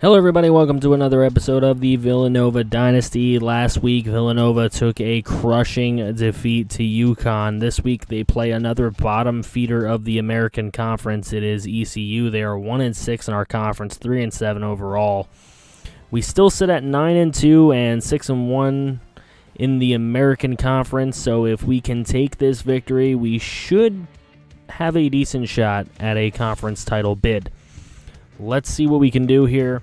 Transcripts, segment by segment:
Hello everybody, welcome to another episode of the Villanova Dynasty. Last week, Villanova took a crushing defeat to UConn. This week, they play another bottom feeder of the American Conference. It is ECU. They are 1-6 in our conference, 3-7 overall. We still sit at 9-2 and 6-1 in the American Conference, so if we can take this victory, we should have a decent shot at a conference title bid. Let's see what we can do here,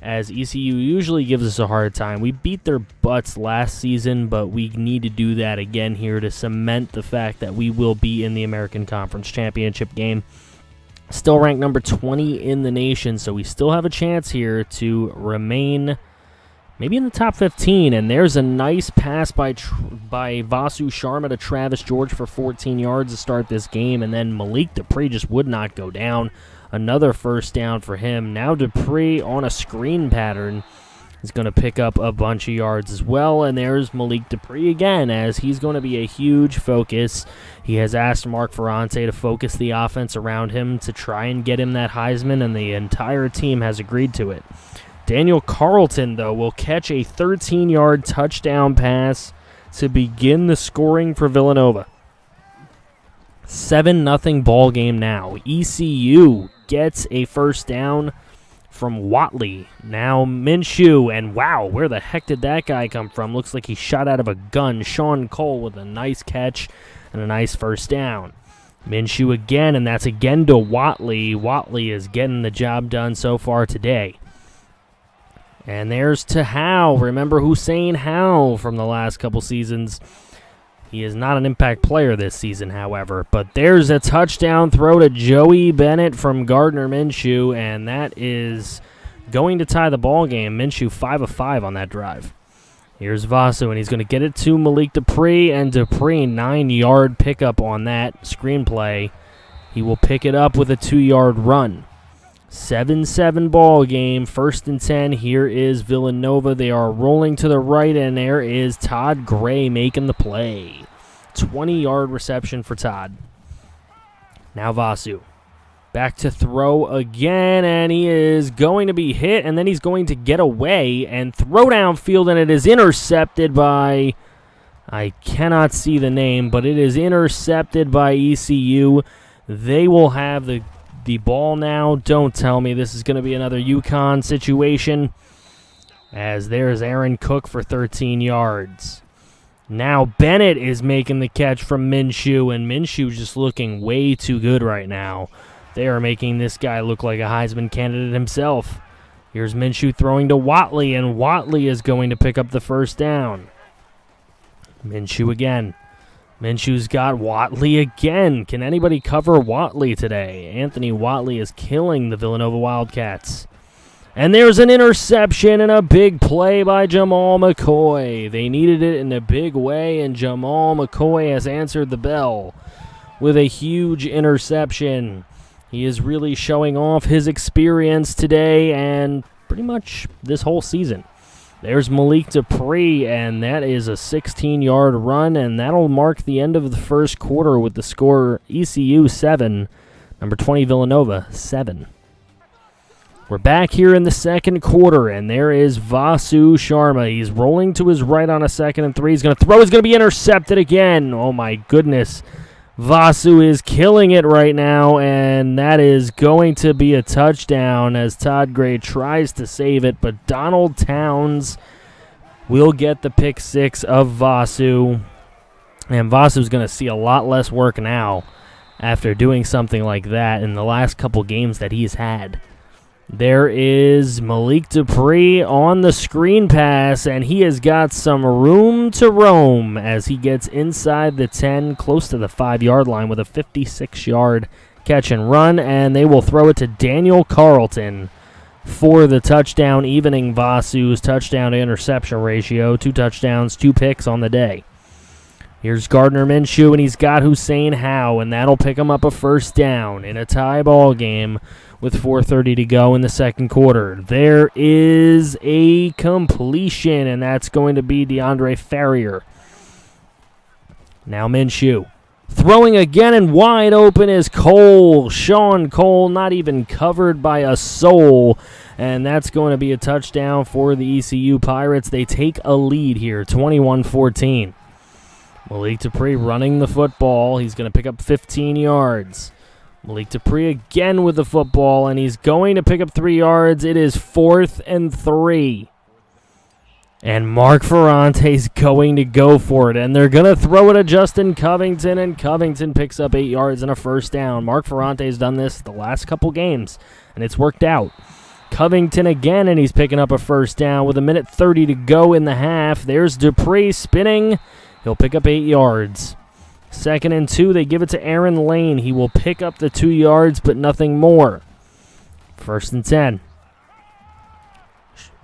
as ECU usually gives us a hard time. We beat their butts last season, but we need to do that again here to cement the fact that we will be in the American Conference Championship game. Still ranked number 20 in the nation, so we still have a chance here to remain maybe in the top 15. And there's a nice pass by Vasu Sharma to Travis George for 14 yards to start this game, and then Malik Dupree just would not go down. Another first down for him. Now Dupree on a screen pattern is going to pick up a bunch of yards as well. And there's Malik Dupree again, as he's going to be a huge focus. He has asked Mark Ferrante to focus the offense around him to try and get him that Heisman, and the entire team has agreed to it. Daniel Carlton, though, will catch a 13-yard touchdown pass to begin the scoring for Villanova. 7-0 ball game now. ECU gets a first down from Watley. Now Minshew, and wow, where the heck did that guy come from? Looks like he shot out of a gun. Sean Cole with a nice catch and a nice first down. Minshew again, and that's again to Watley. Watley is getting the job done so far today. And there's to Howe. Remember Hussein Howe from the last couple seasons. He is not an impact player this season, however. But there's a touchdown throw to Joey Bennett from Gardner Minshew, and that is going to tie the ball game. Minshew 5 of 5 on that drive. Here's Vasu, and he's going to get it to Malik Dupree, and Dupree 9-yard pickup on that screenplay. He will pick it up with a 2-yard run. 7-7 ball game, 1st and 10. Here is Villanova. They are rolling to the right, and there is Todd Gray making the play. 20-yard reception for Todd. Now Vasu. Back to throw again, and he is going to be hit, and then he's going to get away and throw downfield, and it is intercepted by, I cannot see the name, but it is intercepted by ECU. They will have the ball now. Don't tell me this is going to be another UConn situation, as there's Aaron Cook for 13 yards. Now Bennett is making the catch from Minshew, and Minshew just looking way too good right now. They are making this guy look like a Heisman candidate himself. Here's Minshew throwing to Watley, and Watley is going to pick up the first down. Minshew again. Minshew's got Watley again. Can anybody cover Watley today? Anthony Watley is killing the Villanova Wildcats. And there's an interception and a big play by Jamal McCoy. They needed it in a big way, and Jamal McCoy has answered the bell with a huge interception. He is really showing off his experience today and pretty much this whole season. There's Malik Dupree, and that is a 16-yard run, and that'll mark the end of the first quarter with the score ECU 7, number 20 Villanova 7. We're back here in the second quarter, and there is Vasu Sharma. He's rolling to his right on a 2nd and 3. He's going to throw. He's going to be intercepted again. Oh, my goodness. Vasu is killing it right now, and that is going to be a touchdown as Todd Gray tries to save it, but Donald Towns will get the pick 6 of Vasu, and Vasu's going to see a lot less work now after doing something like that in the last couple games that he's had. There is Malik Dupree on the screen pass, and he has got some room to roam as he gets inside the 10, close to the 5-yard line with a 56-yard catch and run, and they will throw it to Daniel Carlton for the touchdown, evening Vasu's touchdown to interception ratio. 2 touchdowns, 2 picks on the day. Here's Gardner Minshew, and he's got Hussein Howe, and that'll pick him up a first down in a tie ball game with 4:30 to go in the second quarter. There is a completion, and that's going to be DeAndre Farrier. Now Minshew Throwing again, and wide open is Cole. Sean Cole, not even covered by a soul. And that's going to be a touchdown for the ECU Pirates. They take a lead here, 21-14. Malik Dupree running the football. He's going to pick up 15 yards. Malik Dupree again with the football, and he's going to pick up 3 yards. It is 4th and 3. And Mark Ferrante's going to go for it, and they're going to throw it to Justin Covington, and Covington picks up 8 yards and a first down. Mark Ferrante's done this the last couple games, and it's worked out. Covington again, and he's picking up a first down with 1:30 to go in the half. There's Dupree spinning. He'll pick up 8 yards. 2nd and 2, they give it to Aaron Lane. He will pick up the 2 yards, but nothing more. 1st and 10.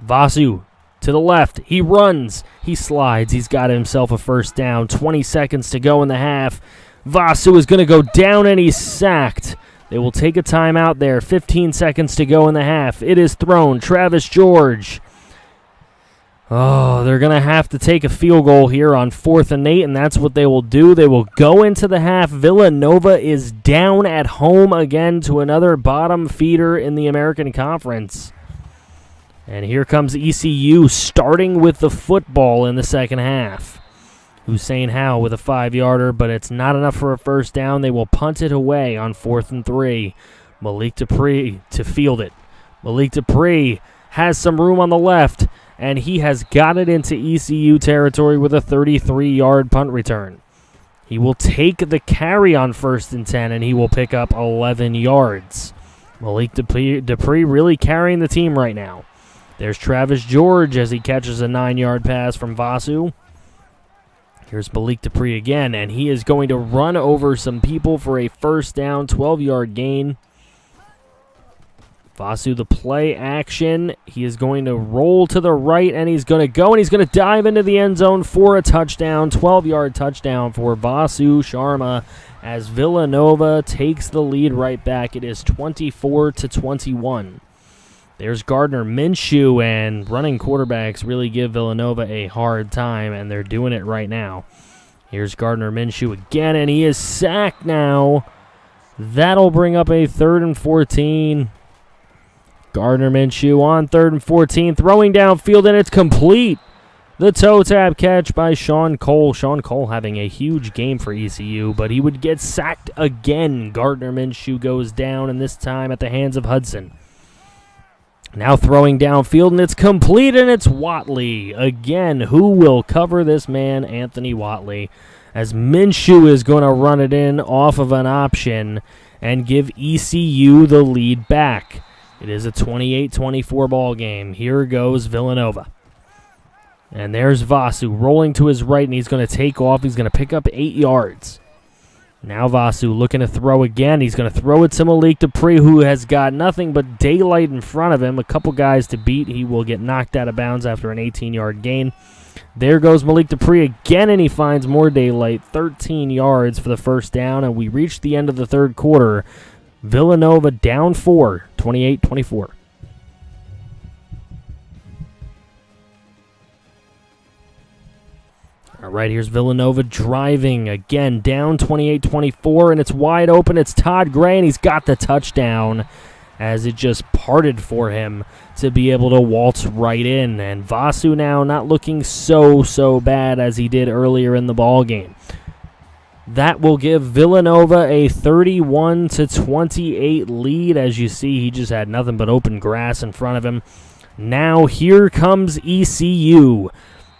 Vasu to the left. He runs. He slides. He's got himself a first down. 20 seconds to go in the half. Vasu is going to go down, and he's sacked. They will take a timeout there. 15 seconds to go in the half. It is thrown. Travis George. Oh, they're going to have to take a field goal here on 4th and 8, and that's what they will do. They will go into the half. Villanova is down at home again to another bottom feeder in the American Conference. And here comes ECU starting with the football in the second half. Hussein Howe with a 5-yarder, but it's not enough for a first down. They will punt it away on 4th and 3. Malik Dupree to field it. Malik Dupree has some room on the left, and he has got it into ECU territory with a 33-yard punt return. He will take the carry on 1st and 10, and he will pick up 11 yards. Malik Dupree really carrying the team right now. There's Travis George as he catches a 9-yard pass from Vasu. Here's Malik Dupree again, and he is going to run over some people for a first down, 12-yard gain. Vasu, the play action. He is going to roll to the right, and he's going to go, and he's going to dive into the end zone for a touchdown, 12-yard touchdown for Vasu Sharma as Villanova takes the lead right back. It is 24-21. There's Gardner Minshew, and running quarterbacks really give Villanova a hard time, and they're doing it right now. Here's Gardner Minshew again, and he is sacked now. That'll bring up a 3rd and 14. Gardner Minshew on 3rd and 14, throwing downfield, and it's complete. The toe tap catch by Sean Cole. Sean Cole having a huge game for ECU, but he would get sacked again. Gardner Minshew goes down, and this time at the hands of Hudson. Now throwing downfield, and it's complete, and it's Watley. Again, who will cover this man? Anthony Watley. As Minshew is going to run it in off of an option and give ECU the lead back. It is a 28-24 ball game. Here goes Villanova. And there's Vasu rolling to his right, and he's going to take off. He's going to pick up 8 yards. Now Vasu looking to throw again. He's going to throw it to Malik Dupree, who has got nothing but daylight in front of him. A couple guys to beat. He will get knocked out of bounds after an 18-yard gain. There goes Malik Dupree again, and he finds more daylight. 13 yards for the first down, and we reach the end of the third quarter. Villanova down 4, 28-24. All right, here's Villanova driving again, down 28-24, and it's wide open. It's Todd Gray, and he's got the touchdown as it just parted for him to be able to waltz right in. And Vasu now not looking so bad as he did earlier in the ball game. That will give Villanova a 31-28 lead. As you see, he just had nothing but open grass in front of him. Now here comes ECU.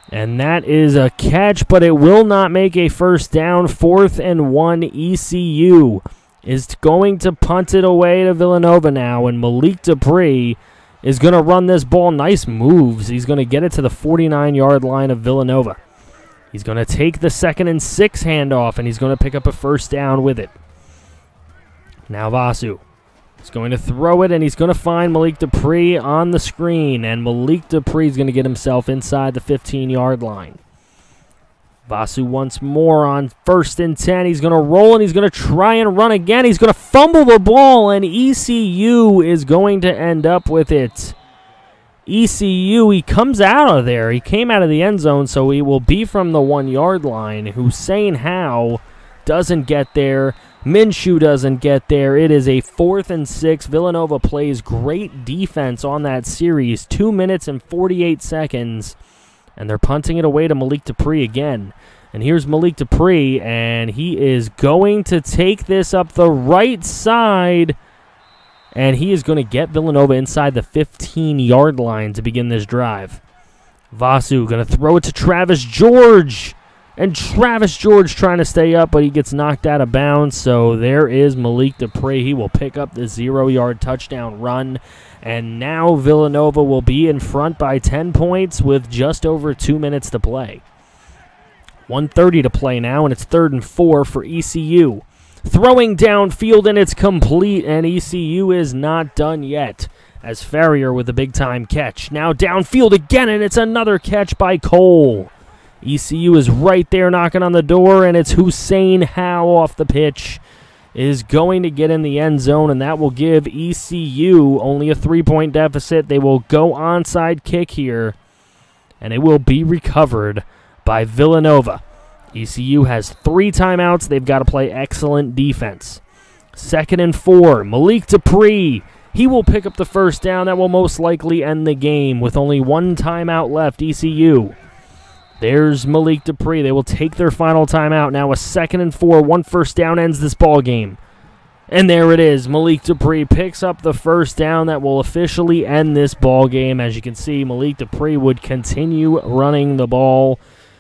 And that is a catch, but it will not make a first down. 4th and 1. ECU is going to punt it away to Villanova now, and Malik Dupree is going to run this ball. Nice moves. He's going to get it to the 49-yard line of Villanova. He's going to take the 2nd and 6 handoff, and he's going to pick up a first down with it. Now Vasu. He's going to throw it, and he's going to find Malik Dupree on the screen, and Malik Dupree is going to get himself inside the 15-yard line. Vasu once more on 1st and 10. He's going to roll, and he's going to try and run again. He's going to fumble the ball, and ECU is going to end up with it. ECU, he comes out of there. He came out of the end zone, so he will be from the 1-yard line. Hussein Howe doesn't get there. Minshew doesn't get there. It is a 4th and 6. Villanova plays great defense on that series. 2 minutes and 48 seconds. And they're punting it away to Malik Dupree again. And here's Malik Dupree, and he is going to take this up the right side. And he is going to get Villanova inside the 15-yard line to begin this drive. Vasu going to throw it to Travis George. And Travis George trying to stay up, but he gets knocked out of bounds. So there is Malik Dupree. He will pick up the 0-yard touchdown run. And now Villanova will be in front by 10 points with just over 2 minutes to play. 1:30 to play now, and it's 3rd and 4 for ECU. Throwing downfield, and it's complete, and ECU is not done yet. As Farrier with a big-time catch. Now downfield again, and it's another catch by Cole. ECU is right there knocking on the door, and it's Hussein Howe off the pitch. Is going to get in the end zone, and that will give ECU only a 3-point deficit. They will go onside kick here, and it will be recovered by Villanova. ECU has 3 timeouts. They've got to play excellent defense. 2nd and 4, Malik Dupree. He will pick up the first down. That will most likely end the game with only 1 timeout left, ECU. There's Malik Dupree. They will take their final timeout. Now a 2nd and 4. 1 first down ends this ball game. And there it is. Malik Dupree picks up the first down that will officially end this ball game. As you can see, Malik Dupree would continue running the ball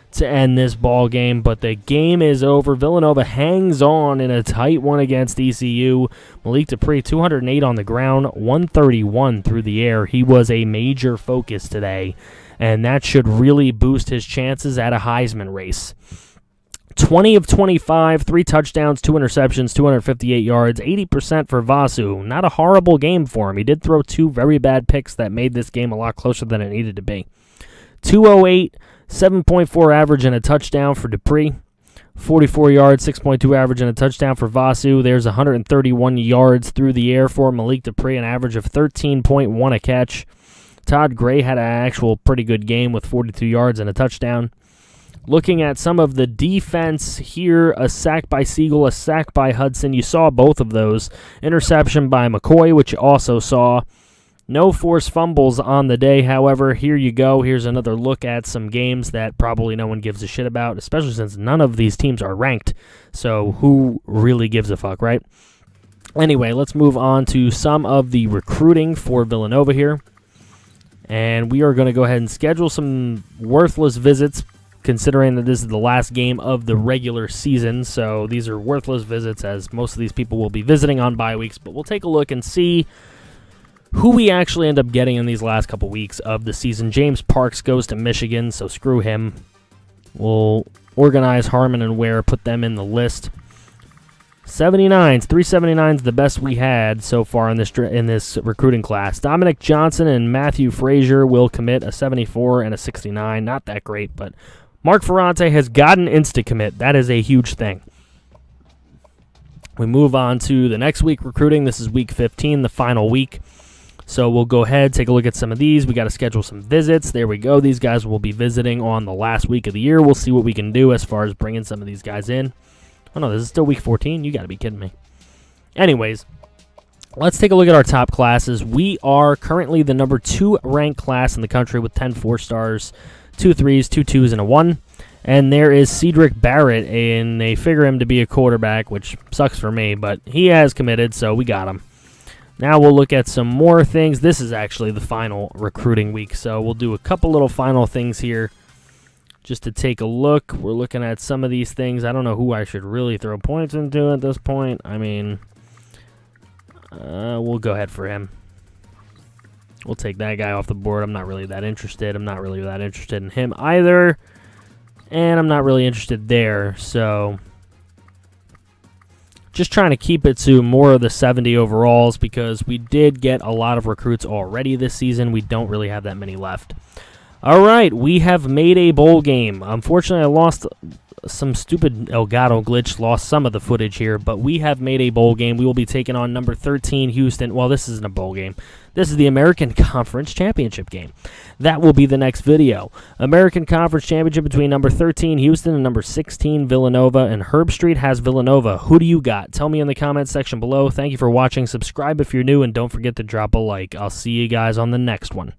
to end this ball game, but the game is over. Villanova hangs on in a tight one against ECU. Malik Dupree, 208 on the ground, 131 through the air. He was a major focus today, and that should really boost his chances at a Heisman race. 20 of 25, 3 touchdowns, 2 interceptions, 258 yards, 80% for Vasu. Not a horrible game for him. He did throw 2 very bad picks that made this game a lot closer than it needed to be. 208, 7.4 average and a touchdown for Dupree. 44 yards, 6.2 average and a touchdown for Vasu. There's 131 yards through the air for Malik Dupree, an average of 13.1 a catch. Todd Gray had an actual pretty good game with 42 yards and a touchdown. Looking at some of the defense here, a sack by Siegel, a sack by Hudson. You saw both of those. Interception by McCoy, which you also saw. No forced fumbles on the day, however. Here you go. Here's another look at some games that probably no one gives a shit about, especially since none of these teams are ranked. So who really gives a fuck, right? Anyway, let's move on to some of the recruiting for Villanova here. And we are going to go ahead and schedule some worthless visits, considering that this is the last game of the regular season. So these are worthless visits, as most of these people will be visiting on bye weeks. But we'll take a look and see who we actually end up getting in these last couple weeks of the season. James Parks goes to Michigan, so screw him. We'll organize Harmon and Ware, put them in the list. 79s, 379s, the best we had so far in this recruiting class. Dominic Johnson and Matthew Frazier will commit a 74 and a 69. Not that great, but Mark Ferrante has gotten insta-commit. That is a huge thing. We move on to the next week recruiting. This is week 15, the final week. So we'll go ahead, take a look at some of these. We got to schedule some visits. There we go. These guys will be visiting on the last week of the year. We'll see what we can do as far as bringing some of these guys in. Oh, no, this is still week 14? You got to be kidding me. Anyways, let's take a look at our top classes. We are currently the number 2 ranked class in the country with 10 4-stars, 2 3s, 2 2s, and a 1. And there is Cedric Barrett, and they figure him to be a quarterback, which sucks for me, but he has committed, so we got him. Now we'll look at some more things. This is actually the final recruiting week, so we'll do a couple little final things here just to take a look. We're looking at some of these things. I don't know who I should really throw points into at this point. I mean, we'll go ahead for him. We'll take that guy off the board. I'm not really that interested. I'm not really that interested in him either, and I'm not really interested there, so just trying to keep it to more of the 70 overalls because we did get a lot of recruits already this season. We don't really have that many left. All right, we have made a bowl game. Unfortunately, I lost some stupid Elgato glitch, lost some of the footage here, but we have made a bowl game. We will be taking on number 13 Houston. Well, this isn't a bowl game. This is the American Conference Championship game. that will be the next video. American Conference Championship between number 13 Houston and number 16 Villanova, and Herb Street has Villanova. Who do you got? Tell me in the comments section below. Thank you for watching. Subscribe if you're new, and don't forget to drop a like. I'll see you guys on the next one.